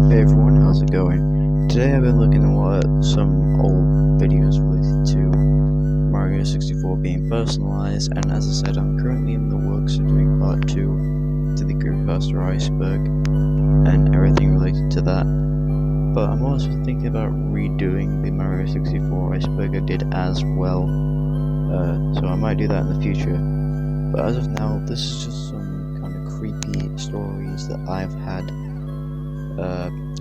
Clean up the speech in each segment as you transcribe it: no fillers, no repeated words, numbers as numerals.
Hey everyone, how's it going? Today I've been looking at some old videos related to Mario 64 being personalized, and as I said, I'm currently in the works of doing part 2 to the creepypasta iceberg and everything related to that. But I'm also thinking about redoing the Mario 64 iceberg I did as well, so I might do that in the future. But as of now, this is just some kind of creepy stories that I've had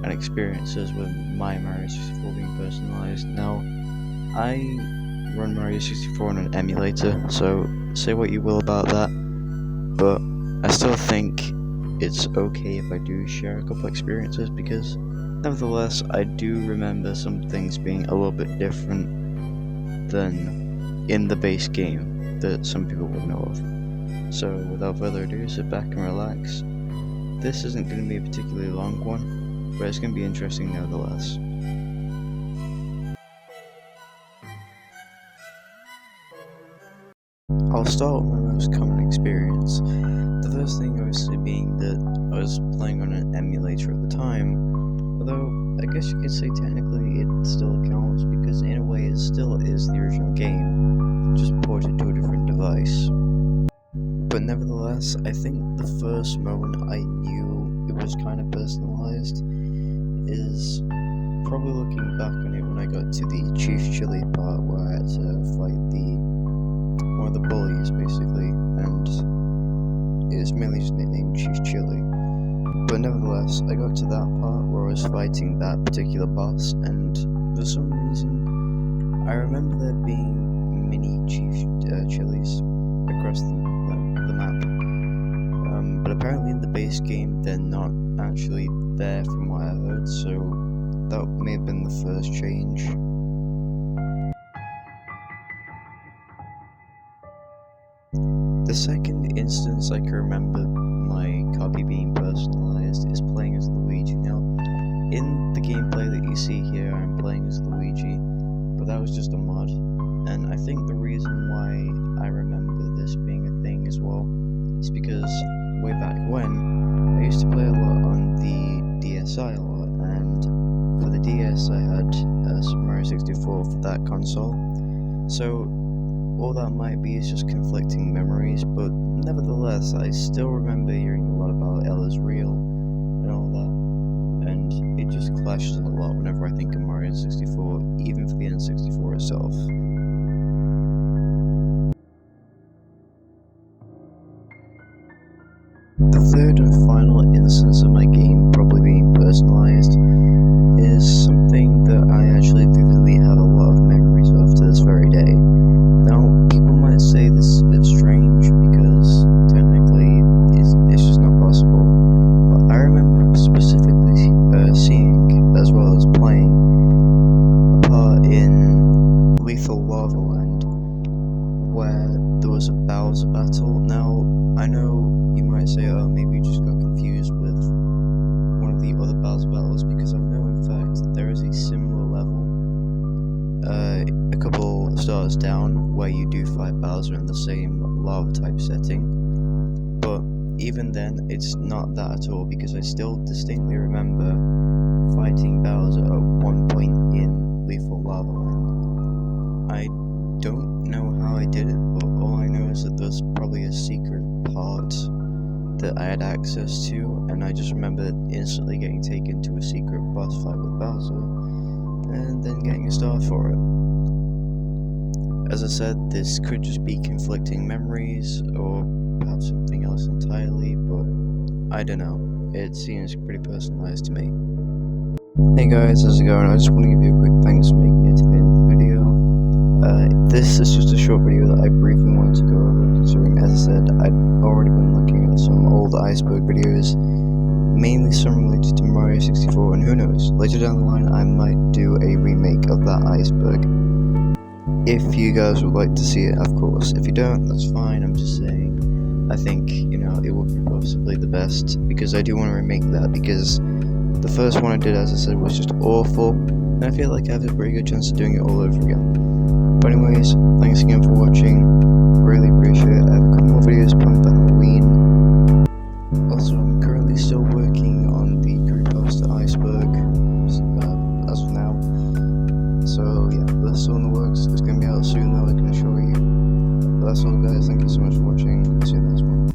and experiences with my Mario 64 being personalized. Now, I run Mario 64 on an emulator, so say what you will about that, but I still think it's okay if I do share a couple experiences, because nevertheless, I do remember some things being a little bit different than in the base game that some people would know of. So without further ado, sit back and relax. This isn't going to be a particularly long one, but it's going to be interesting nevertheless. I'll start with my most common experience. The first thing obviously being that I was playing on an emulator at the time, although I guess you could say technically it still counts, because in a way it still is the original game, just ported to a different device. But nevertheless, I think the first moment I knew it was kind of personalized is probably looking back on it when I got to the Chief Chili part, where I had to fight one of the bullies basically, and it's mainly just nicknamed Chief Chili. But nevertheless, I got to that part where I was fighting that particular boss, and for some reason I remember there being mini Chief Chilies across the map, but apparently in the base game they're not actually there from what I heard, so that may have been the first change. The second instance I can remember my copy being personalized is playing as Luigi. Now, in the gameplay that you see here, I'm playing as Luigi, but that was just a mod, and I think the reason why I remember this being a thing as well is because way back when, I used to play a lot on the DSi a lot, and for the DS I had Super Mario 64 for that console, so all that might be is just conflicting memories, but nevertheless, I still remember hearing a lot about Ella's Real and all that, and it just clashes a lot whenever I think of Mario 64, even for the N64 itself. The third and final instance of my game probably being personalized is something that I actually vividly have a lot of memories of to this very day. Now, people might say this is a bit strange because technically it's just not possible, but I remember specifically seeing, as well as playing, a part in Lethal Lava Land where there was a Bowser battle. Now, I know you might say, oh, maybe you just got confused with one of the other Bowser battles, because I know in fact there is a similar level a couple stars down where you do fight Bowser in the same lava type setting, but even then it's not that at all, because I still distinctly remember fighting Bowser at one point in Lethal Lava Land. I don't know how I did it, but all I know is that there's probably a secret part that I had access to, and I just remember instantly getting taken to a secret boss fight with Bowser, and then getting a star for it. As I said, this could just be conflicting memories, or perhaps something else entirely, but I don't know. It seems pretty personalized to me. Hey guys, how's it going? I just want to give you a quick thanks for making it to the end of the video. This is just a short video that I briefly wanted to go over, considering, as I said, I'd already been looking at some old iceberg videos, mainly some related to Mario 64, and who knows, later down the line I might do a remake of that iceberg. If you guys would like to see it, of course. If you don't, that's fine. I'm just saying, I think, it would be possibly the best, because I do want to remake that, because the first one I did, as I said, was just awful, and I feel like I have a pretty good chance of doing it all over again. But anyways, thanks again for watching, really appreciate it. I have a couple more videos planned for Halloween. Also, I'm currently still working on the creepypasta iceberg. as of now. So yeah, that's still in the works. It's gonna be out soon though, I can assure you. But that's all guys, thank you so much for watching. See you next one.